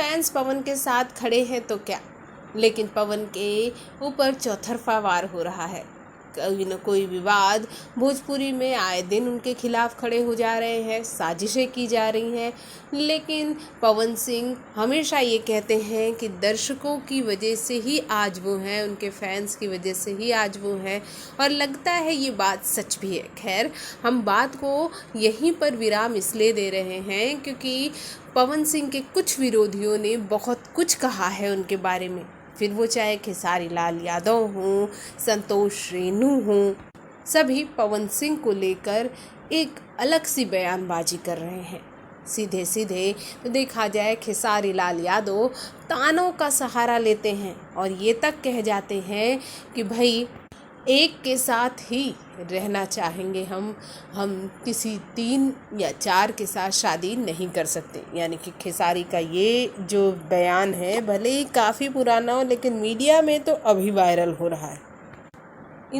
Fans पवन के साथ खड़े हैं तो क्या, लेकिन पवन के ऊपर चौतरफा वार हो रहा है। कोई न कोई विवाद भोजपुरी में आए दिन उनके खिलाफ खड़े हो जा रहे हैं, साजिशें की जा रही हैं। लेकिन पवन सिंह हमेशा ये कहते हैं कि दर्शकों की वजह से ही आज वो हैं, उनके फैंस की वजह से ही आज वो हैं, और लगता है ये बात सच भी है। खैर, हम बात को यहीं पर विराम इसलिए दे रहे हैं क्योंकि पवन सिंह के कुछ विरोधियों ने बहुत कुछ कहा है उनके बारे में, फिर वो चाहे खेसारी लाल यादव हों, संतोष रेणु हों, सभी पवन सिंह को लेकर एक अलग सी बयानबाजी कर रहे हैं। सीधे सीधे तो देखा जाए खेसारी लाल यादव तानों का सहारा लेते हैं और ये तक कह जाते हैं कि भाई एक के साथ ही रहना चाहेंगे, हम किसी 3 या 4 के साथ शादी नहीं कर सकते। यानी कि खेसारी का ये जो बयान है भले ही काफ़ी पुराना हो, लेकिन मीडिया में तो अभी वायरल हो रहा है।